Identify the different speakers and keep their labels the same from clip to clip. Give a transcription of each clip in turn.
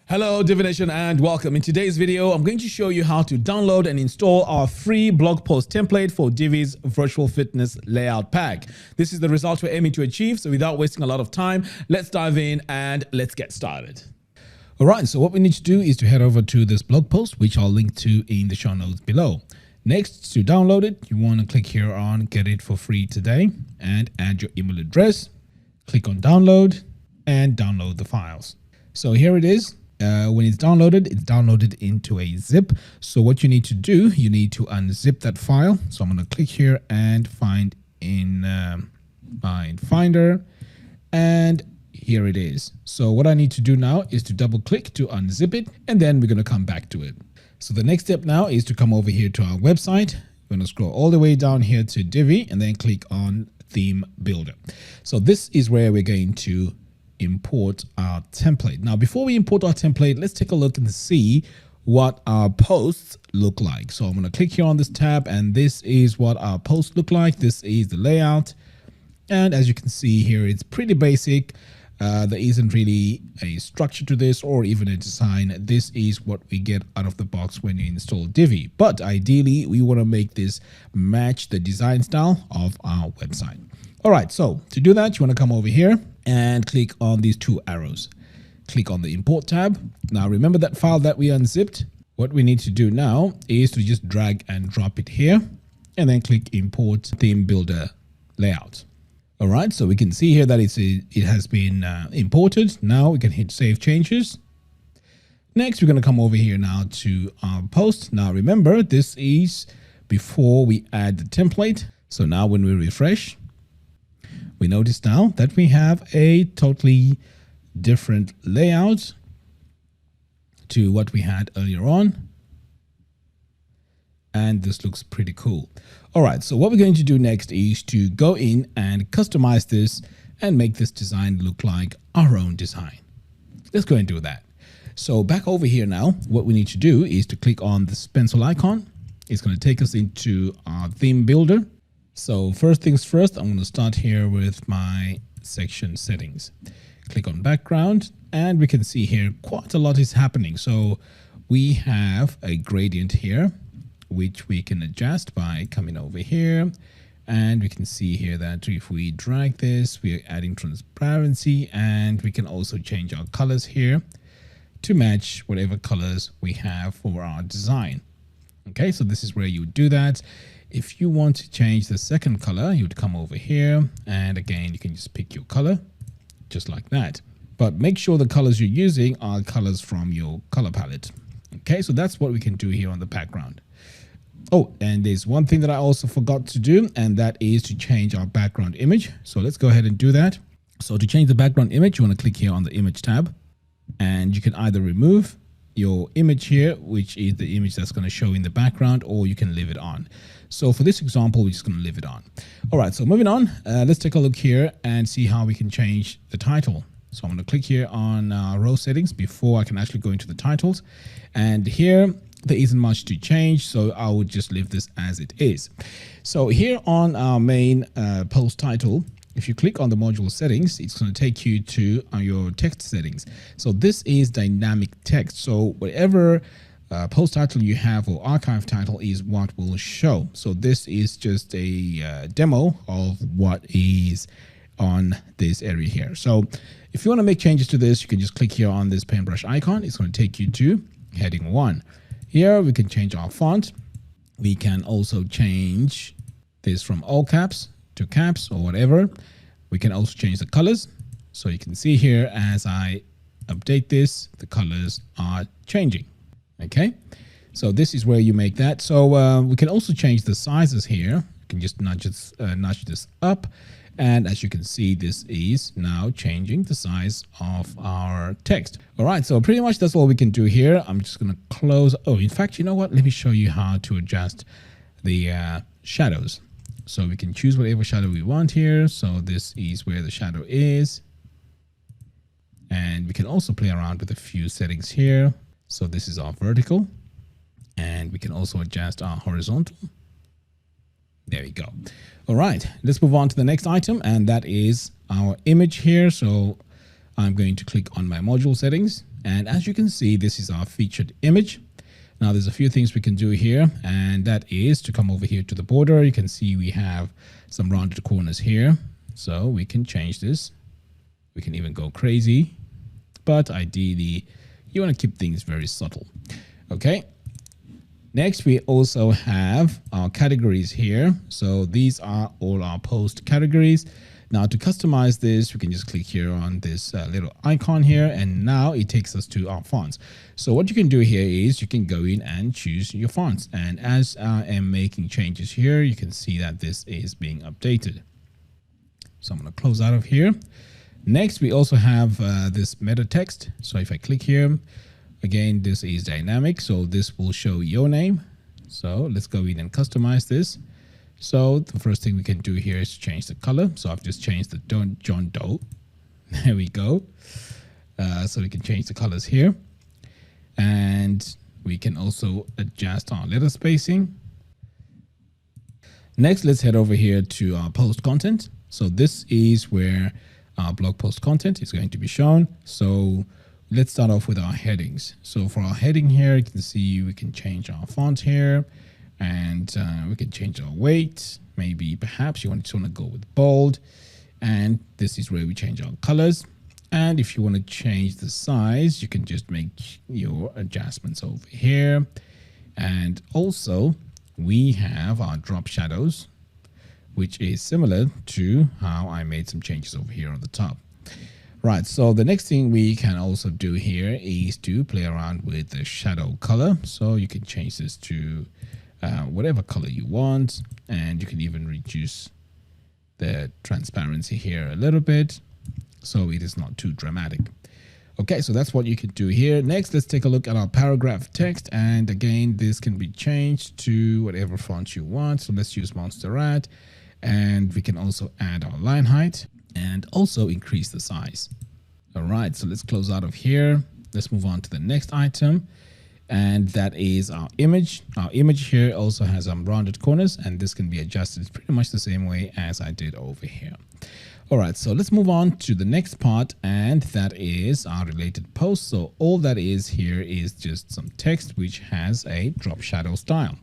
Speaker 1: Hello Divi Nation and welcome. In today's video, I'm going to show you how to download and install our free blog post template for Divi's virtual fitness layout pack. This is the result we're aiming to achieve. So without wasting a lot of time, let's dive in and let's get started. All right, so what we need to do is to head over to this blog post, which I'll link to in the show notes below. Next, to download it, you want to click here on get it for free today and add your email address. Click on download and download the files. So here it is. When it's downloaded into a zip. So what you need to do, you need to unzip that file. So I'm going to click here and find in my Finder, and here it is. So what I need to do now is to double click to unzip it, and then we're going to come back to it. So the next step now is to come over here to our website. We're going to scroll all the way down here to Divi and then click on Theme Builder. So this is where we're going to import our template. Now, before we import our template, let's take a look and see what our posts look like. So I'm going to click here on this tab, and this is what our posts look like. This is the layout. And as you can see here, it's pretty basic. There isn't really a structure to this or even a design. This is what we get out of the box when you install Divi. But ideally, we want to make this match the design style of our website. All right, so to do that, you want to come over here and click on these two arrows. Click on the import tab. Now remember that file that we unzipped. What we need to do now is to just drag and drop it here and then click import theme builder layout. All right, so we can see here that it has been imported. Now we can hit save changes. Next, we're going to come over here now to our post. Now remember, this is before we add the template. So now when we refresh, we notice now that we have a totally different layout to what we had earlier on. And this looks pretty cool. All right, so what we're going to do next is to go in and customize this and make this design look like our own design. Let's go and do that. So back over here now, what we need to do is to click on this pencil icon. It's going to take us into our theme builder. So first things first, I'm going to start here with my section settings. Click on background, and we can see here quite a lot is happening. So we have a gradient here, which we can adjust by coming over here. And we can see here that if we drag this, we are adding transparency, and we can also change our colors here to match whatever colors we have for our design. Okay, so this is where you would do that. If you want to change the second color, you would come over here, and again, you can just pick your color just like that. But make sure the colors you're using are colors from your color palette. Okay, so that's what we can do here on the background. Oh, and there's one thing that I also forgot to do, and that is to change our background image. So let's go ahead and do that. So to change the background image, you want to click here on the image tab, and you can either remove your image here, which is the image that's going to show in the background, or you can leave it on. So for this example, we're just going to leave it on. All right, so moving on, let's take a look here and see how we can change the title. So I'm going to click here on row settings before I can actually go into the titles. And here, there isn't much to change, so I would just leave this as it is. So here on our main post title, if you click on the module settings, it's going to take you to your text settings. So this is dynamic text. So whatever post title you have or archive title is what will show. So this is just a demo of what is on this area here. So if you want to make changes to this, you can just click here on this paintbrush icon. It's going to take you to heading 1. Here we can change our font. We can also change this from all caps to caps or whatever. We can also change the colors. So you can see here as I update this, the colors are changing. Okay, so this is where you make that. So we can also change the sizes here. You can just nudge this up. And as you can see, this is now changing the size of our text. All right, so pretty much that's all we can do here. I'm just going to close. Oh, in fact, you know what? Let me show you how to adjust the shadows. So we can choose whatever shadow we want here. So this is where the shadow is. And we can also play around with a few settings here. So this is our vertical, and we can also adjust our horizontal. There we go. All right, let's move on to the next item, and that is our image here. So I'm going to click on my module settings, And as you can see, this is our featured image. Now there's a few things we can do here, and that is to come over here to the border. You can see we have some rounded corners here. So we can change this. We can even go crazy, but ideally you want to keep things very subtle. Okay. Next, we also have our categories here. So these are all our post categories. Now to customize this, we can just click here on this little icon here, and now it takes us to our fonts. So what you can do here is you can go in and choose your fonts. And as I am making changes here, you can see that this is being updated. So I'm going to close out of here. Next, we also have this meta text. So if I click here, again, this is dynamic, so this will show your name. So let's go in and customize this. So the first thing we can do here is change the color. So I've just changed the John Doe. There we go. So we can change the colors here. And we can also adjust our letter spacing. Next, let's head over here to our post content. So this is where our blog post content is going to be shown. So let's start off with our headings. So for our heading here, you can see we can change our font here, and we can change our weight. Maybe perhaps you just want to go with bold, and this is where we change our colors. And if you want to change the size, you can just make your adjustments over here. And also we have our drop shadows, which is similar to how I made some changes over here on the top. Right, so the next thing we can also do here is to play around with the shadow color. So you can change this to whatever color you want, and you can even reduce the transparency here a little bit so it is not too dramatic. Okay, so that's what you can do here. Next, let's take a look at our paragraph text, and again, this can be changed to whatever font you want. So let's use Montserrat, and we can also add our line height and also increase the size. All right, so let's close out of here. Let's move on to the next item, and that is our image. Our image here also has rounded corners, and this can be adjusted pretty much the same way as I did over here. All right, so let's move on to the next part, and that is our related post. So all that is here is just some text which has a drop shadow style.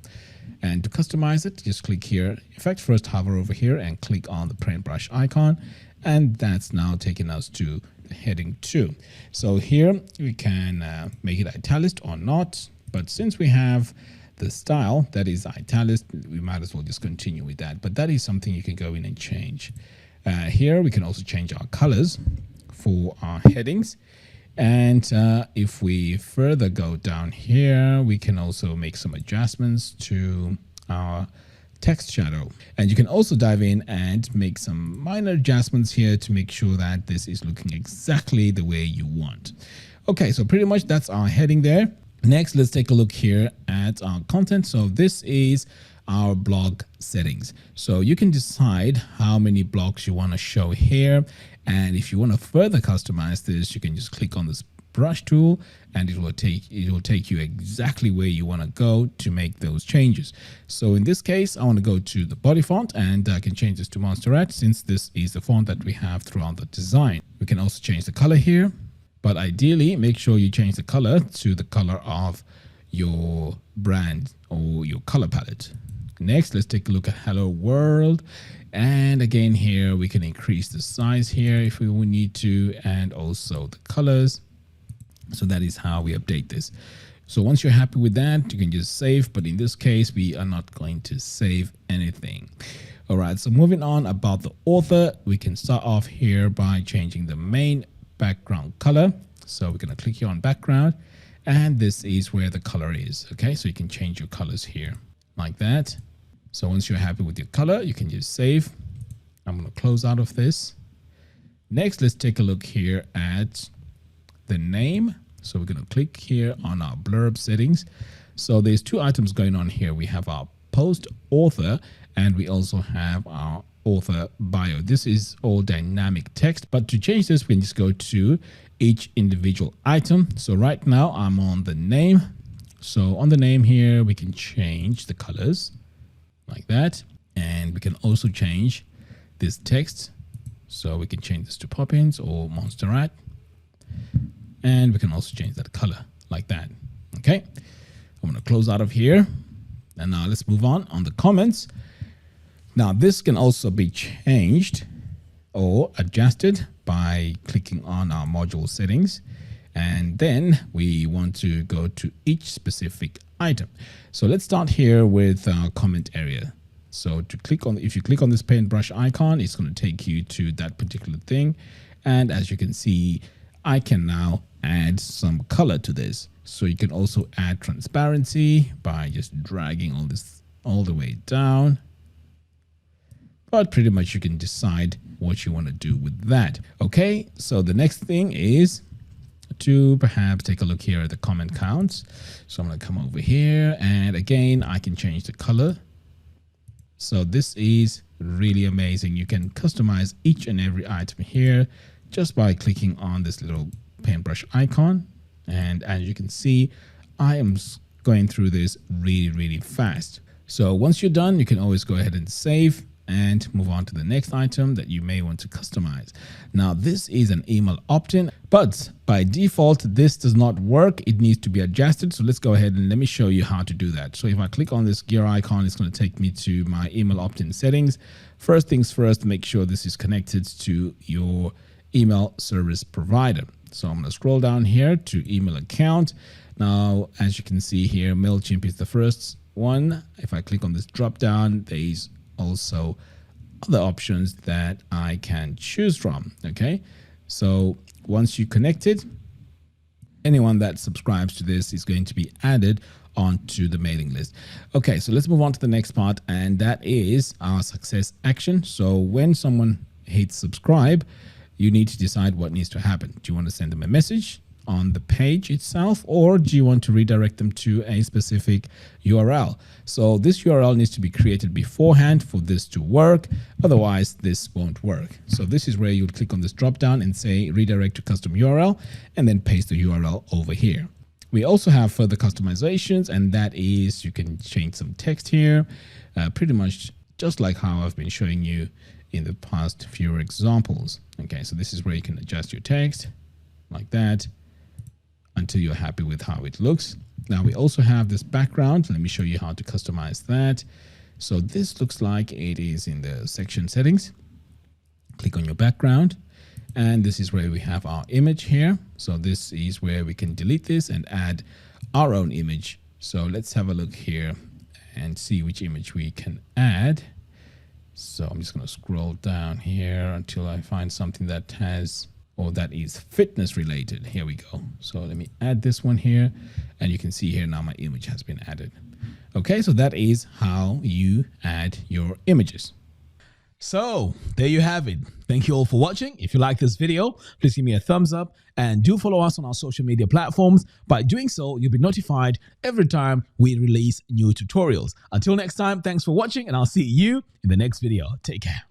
Speaker 1: And to customize it, just click here. In fact, first hover over here and click on the paintbrush icon, and that's now taking us to the heading 2. So here we can make it italicized or not, but since we have the style that is italicized, we might as well just continue with that. But that is something you can go in and change. Here we can also change our colors for our headings. And if we further go down here, we can also make some adjustments to our text shadow. And you can also dive in and make some minor adjustments here to make sure that this is looking exactly the way you want. Okay, so pretty much that's our heading there. Next, let's take a look here at our content. So this is our blog settings. So you can decide how many blogs you want to show here. And if you want to further customize this, you can just click on this brush tool, and it will take you exactly where you want to go to make those changes. So in this case, I want to go to the body font, and I can change this to Montserrat since this is the font that we have throughout the design. We can also change the color here, but ideally make sure you change the color to the color of your brand or your color palette. Next, let's take a look at Hello World. And again, here we can increase the size here if we need to, and also the colors. So that is how we update this. So once you're happy with that, you can just save. But in this case, we are not going to save anything. All right, so moving on about the author, we can start off here by changing the main background color. So we're going to click here on background, and this is where the color is. Okay, so you can change your colors here like that. So once you're happy with your color, you can just save. I'm going to close out of this. Next, let's take a look here at the name. So we're going to click here on our blurb settings. So there's two items going on here. We have our post author, and we also have our author bio. This is all dynamic text, but to change this, we can just go to each individual item. So right now I'm on the name. So on the name here, we can change the colors like that. And we can also change this text. So we can change this to Poppins or Montserrat. And we can also change that color like that. Okay, I'm going to close out of here. And now let's move on the comments. Now this can also be changed or adjusted by clicking on our module settings. And then we want to go to each specific item. So let's start here with our comment area. So to click on, if you click on this paintbrush icon, it's going to take you to that particular thing. And as you can see, I can now add some color to this. So you can also add transparency by just dragging all this all the way down. But pretty much you can decide what you want to do with that. Okay, so the next thing is to perhaps take a look here at the comment counts. So I'm going to come over here, and again, I can change the color. So this is really amazing. You can customize each and every item here just by clicking on this little paintbrush icon. And as you can see, I am going through this really fast. So once you're done, you can always go ahead and save and move on to the next item that you may want to customize. Now, this is an email opt-in, but by default, this does not work. It needs to be adjusted. So let's go ahead and let me show you how to do that. So if I click on this gear icon, it's going to take me to my email opt-in settings. First things first, make sure this is connected to your email service provider. So I'm going to scroll down here to email account. Now, as you can see here, MailChimp is the first one. If I click on this drop down, there's also other options that I can choose from. Okay, so once you connect it, anyone that subscribes to this is going to be added onto the mailing list. Okay, so let's move on to the next part, and that is our success action. So when someone hits subscribe, you need to decide what needs to happen. Do you want to send them a message on the page itself, or do you want to redirect them to a specific URL? So this URL needs to be created beforehand for this to work. Otherwise, this won't work. So this is where you would click on this drop down and say redirect to custom URL, and then paste the URL over here. We also have further customizations, and that is you can change some text here, pretty much just like how I've been showing you in the past few examples. Okay, so this is where you can adjust your text like that until you're happy with how it looks. Now we also have this background. Let me show you how to customize that. So this looks like it is in the section settings. Click on your background, and this is where we have our image here. So this is where we can delete this and add our own image. So let's have a look here and see which image we can add. So I'm just going to scroll down here until I find something that has, or that is fitness related. Here we go. So let me add this one here, and you can see here now my image has been added. Okay, so that is how you add your images. So there you have it. Thank you all for watching. If you like this video, please give me a thumbs up, and do follow us on our social media platforms. By doing so, you'll be notified every time we release new tutorials. Until next time, thanks for watching, and I'll see you in the next video. Take care.